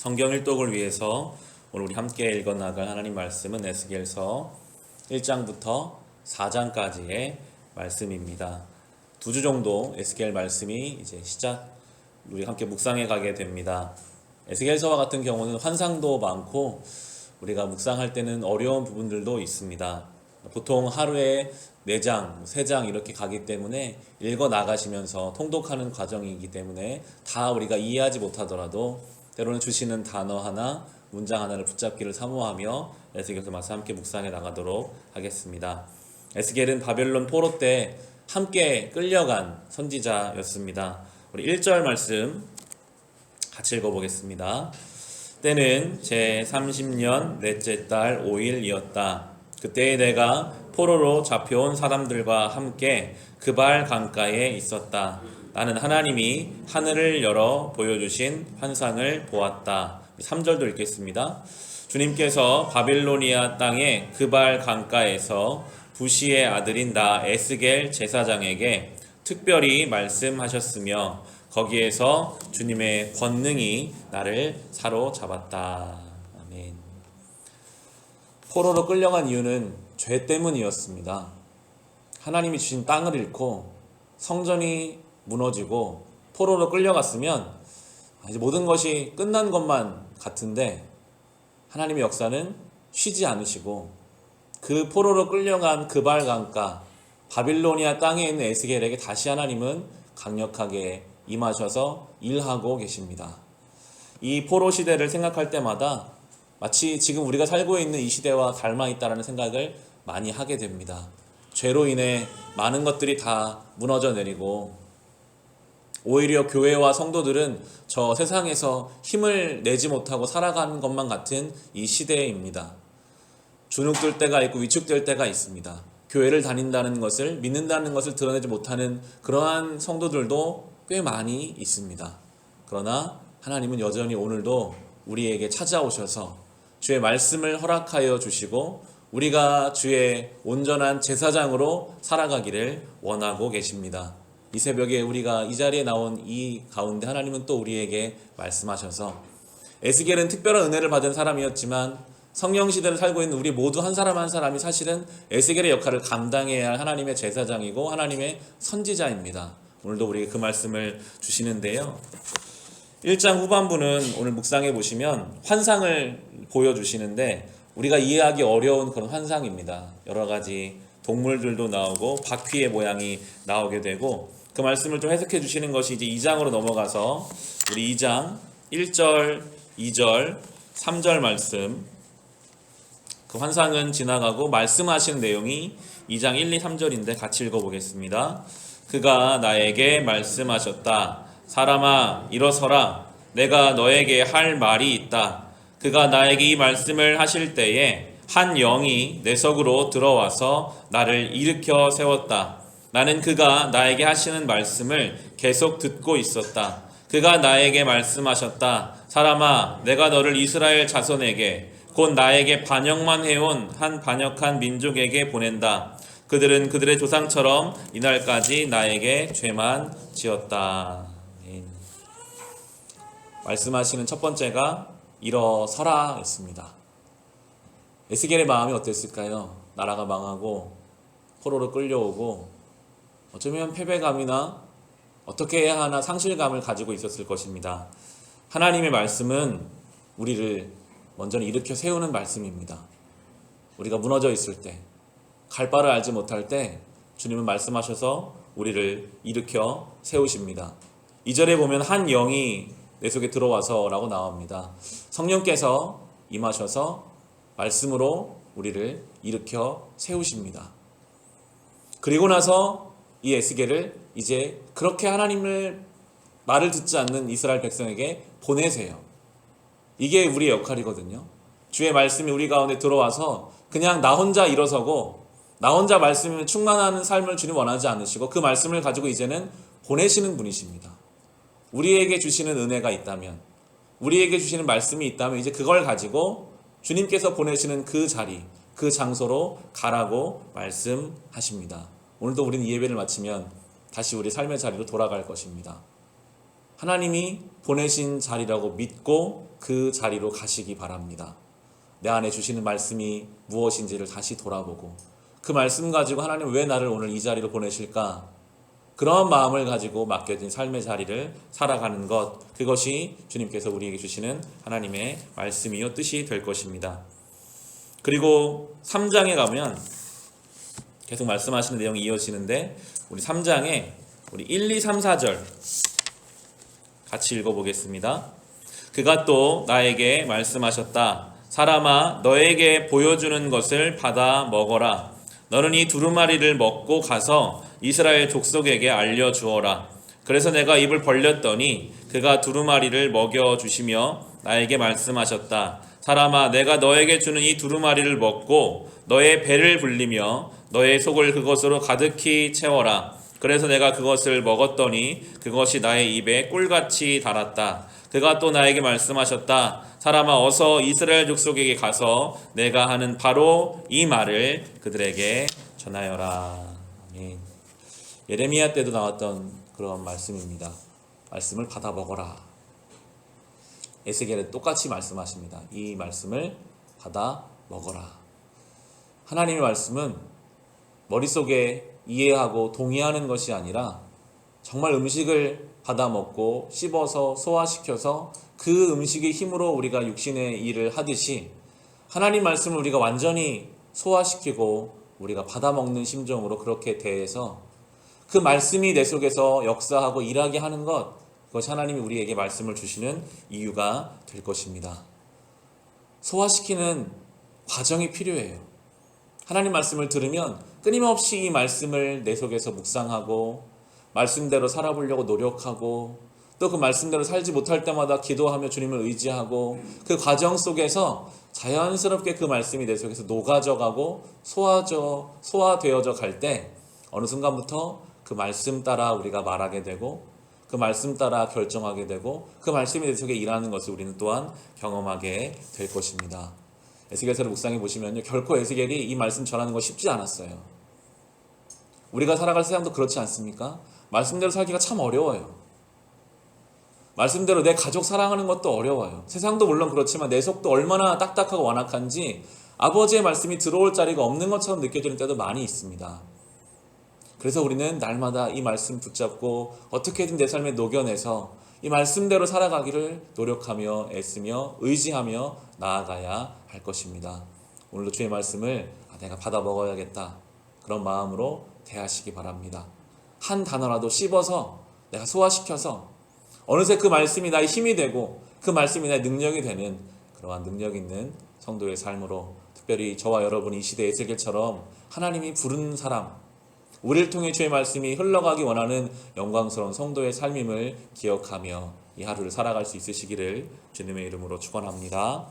성경 일독을 위해서 오늘 우리 함께 읽어 나갈 하나님 말씀은 에스겔서 1장부터 4장까지의 말씀입니다. 2주 정도 에스겔 말씀이 이제 우리 함께 묵상해 가게 됩니다. 에스겔서와 같은 경우는 환상도 많고 우리가 묵상할 때는 어려운 부분들도 있습니다. 보통 하루에 4장, 3장 이렇게 가기 때문에 읽어 나가시면서 통독하는 과정이기 때문에 다 우리가 이해하지 못하더라도 때로는 주시는 단어 하나, 문장 하나를 붙잡기를 사모하며 에스겔서 말씀 함께 묵상해 나가도록 하겠습니다. 에스겔은 바벨론 포로 때 함께 끌려간 선지자였습니다. 우리 1절 말씀 같이 읽어보겠습니다. 때는 제 30년 넷째 달 5일이었다. 그때에 내가 포로로 잡혀온 사람들과 함께 그발 강가에 있었다. 나는 하나님이 하늘을 열어 보여주신 환상을 보았다. 3절도 읽겠습니다. 주님께서 바빌로니아 땅의 그발 강가에서 부시의 아들인 나 에스겔 제사장에게 특별히 말씀하셨으며 거기에서 주님의 권능이 나를 사로잡았다. 아멘. 포로로 끌려간 이유는 죄 때문이었습니다. 하나님이 주신 땅을 잃고 성전이 무너지고 포로로 끌려갔으면 이제 모든 것이 끝난 것만 같은데 하나님의 역사는 쉬지 않으시고 그 포로로 끌려간 그발 강가 바빌로니아 땅에 있는 에스겔에게 다시 하나님은 강력하게 임하셔서 일하고 계십니다. 이 포로 시대를 생각할 때마다 마치 지금 우리가 살고 있는 이 시대와 닮아 있다는 생각을 많이 하게 됩니다. 죄로 인해 많은 것들이 다 무너져 내리고 오히려 교회와 성도들은 저 세상에서 힘을 내지 못하고 살아가는 것만 같은 이 시대입니다. 주눅들 때가 있고 위축될 때가 있습니다. 교회를 다닌다는 것을, 믿는다는 것을 드러내지 못하는 그러한 성도들도 꽤 많이 있습니다. 그러나 하나님은 여전히 오늘도 우리에게 찾아오셔서 주의 말씀을 허락하여 주시고 우리가 주의 온전한 제사장으로 살아가기를 원하고 계십니다. 이 새벽에 우리가 이 자리에 나온 이 가운데 하나님은 또 우리에게 말씀하셔서 에스겔은 특별한 은혜를 받은 사람이었지만 성령 시대를 살고 있는 우리 모두 한 사람 한 사람이 사실은 에스겔의 역할을 감당해야 할 하나님의 제사장이고 하나님의 선지자입니다. 오늘도 우리에게 그 말씀을 주시는데요. 1장 후반부는 오늘 묵상해 보시면 환상을 보여주시는데 우리가 이해하기 어려운 그런 환상입니다. 여러 가지 동물들도 나오고 바퀴의 모양이 나오게 되고 그 말씀을 좀 해석해 주시는 것이 이제 2장으로 넘어가서 우리 2장 1절, 2절, 3절 말씀 그 환상은 지나가고 말씀하시는 내용이 2장 1, 2, 3절인데 같이 읽어보겠습니다. 그가 나에게 말씀하셨다. 사람아 일어서라. 내가 너에게 할 말이 있다. 그가 나에게 이 말씀을 하실 때에 한 영이 내 속으로 들어와서 나를 일으켜 세웠다. 나는 그가 나에게 하시는 말씀을 계속 듣고 있었다. 그가 나에게 말씀하셨다. 사람아, 내가 너를 이스라엘 자손에게 곧 나에게 반역만 해온 한 반역한 민족에게 보낸다. 그들은 그들의 조상처럼 이날까지 나에게 죄만 지었다. 말씀하시는 첫 번째가 일어서라 였습니다. 에스겔의 마음이 어땠을까요? 나라가 망하고 포로로 끌려오고 어쩌면 패배감이나 어떻게 해야 하나 상실감을 가지고 있었을 것입니다. 하나님의 말씀은 우리를 먼저 일으켜 세우는 말씀입니다. 우리가 무너져 있을 때, 갈 바를 알지 못할 때 주님은 말씀하셔서 우리를 일으켜 세우십니다. 2절에 보면 한 영이 내 속에 들어와서 라고 나옵니다. 성령께서 임하셔서 말씀으로 우리를 일으켜 세우십니다. 그리고 나서 이 에스겔을 이제 그렇게 하나님을 말을 듣지 않는 이스라엘 백성에게 보내세요. 이게 우리의 역할이거든요. 주의 말씀이 우리 가운데 들어와서 그냥 나 혼자 일어서고 나 혼자 말씀이면 충만한 삶을 주님 원하지 않으시고 그 말씀을 가지고 이제는 보내시는 분이십니다. 우리에게 주시는 은혜가 있다면, 우리에게 주시는 말씀이 있다면 이제 그걸 가지고 주님께서 보내시는 그 자리, 그 장소로 가라고 말씀하십니다. 오늘도 우리는 이 예배를 마치면 다시 우리 삶의 자리로 돌아갈 것입니다. 하나님이 보내신 자리라고 믿고 그 자리로 가시기 바랍니다. 내 안에 주시는 말씀이 무엇인지를 다시 돌아보고 그 말씀 가지고 하나님 왜 나를 오늘 이 자리로 보내실까? 그런 마음을 가지고 맡겨진 삶의 자리를 살아가는 것, 그것이 주님께서 우리에게 주시는 하나님의 말씀이요 뜻이 될 것입니다. 그리고 3장에 가면 계속 말씀하시는 내용이 이어지는데 우리 3장에 우리 1, 2, 3, 4절 같이 읽어보겠습니다. 그가 또 나에게 말씀하셨다. 사람아, 너에게 보여주는 것을 받아 먹어라. 너는 이 두루마리를 먹고 가서 이스라엘 족속에게 알려주어라. 그래서 내가 입을 벌렸더니 그가 두루마리를 먹여주시며 나에게 말씀하셨다. 사람아, 내가 너에게 주는 이 두루마리를 먹고 너의 배를 불리며 너의 속을 그것으로 가득히 채워라. 그래서 내가 그것을 먹었더니 그것이 나의 입에 꿀같이 달았다. 그가 또 나에게 말씀하셨다. 사람아, 어서 이스라엘 족속에게 가서 내가 하는 바로 이 말을 그들에게 전하여라. 아멘. 예레미야 때도 나왔던 그런 말씀입니다. 말씀을 받아 먹어라. 에스겔은 똑같이 말씀하십니다. 이 말씀을 받아 먹어라. 하나님의 말씀은 머릿속에 이해하고 동의하는 것이 아니라 정말 음식을 받아 먹고 씹어서 소화시켜서 그 음식의 힘으로 우리가 육신의 일을 하듯이 하나님 말씀을 우리가 완전히 소화시키고 우리가 받아 먹는 심정으로 그렇게 대해서 그 말씀이 내 속에서 역사하고 일하게 하는 것, 그것이 하나님이 우리에게 말씀을 주시는 이유가 될 것입니다. 소화시키는 과정이 필요해요. 하나님 말씀을 들으면 끊임없이 이 말씀을 내 속에서 묵상하고 말씀대로 살아보려고 노력하고 또 그 말씀대로 살지 못할 때마다 기도하며 주님을 의지하고 그 과정 속에서 자연스럽게 그 말씀이 내 속에서 녹아져가고 소화되어져 갈 때 어느 순간부터 그 말씀 따라 우리가 말하게 되고 그 말씀 따라 결정하게 되고 그 말씀이 내 속에 일하는 것을 우리는 또한 경험하게 될 것입니다. 에스겔서를 묵상해 보시면요, 결코 에스겔이 이 말씀 전하는 거 쉽지 않았어요. 우리가 살아갈 세상도 그렇지 않습니까? 말씀대로 살기가 참 어려워요. 말씀대로 내 가족 사랑하는 것도 어려워요. 세상도 물론 그렇지만 내 속도 얼마나 딱딱하고 완악한지 아버지의 말씀이 들어올 자리가 없는 것처럼 느껴지는 때도 많이 있습니다. 그래서 우리는 날마다 이 말씀 붙잡고 어떻게든 내 삶에 녹여내서 이 말씀대로 살아가기를 노력하며 애쓰며 의지하며 나아가야 할 것입니다. 오늘도 주의 말씀을 내가 받아 먹어야겠다, 그런 마음으로 대하시기 바랍니다. 한 단어라도 씹어서 내가 소화시켜서 어느새 그 말씀이 나의 힘이 되고 그 말씀이 나의 능력이 되는 그러한 능력 있는 성도의 삶으로, 특별히 저와 여러분이 이 시대 에스겔처럼 하나님이 부른 사람, 우리를 통해 주의 말씀이 흘러가기 원하는 영광스러운 성도의 삶임을 기억하며 이 하루를 살아갈 수 있으시기를 주님의 이름으로 축원합니다.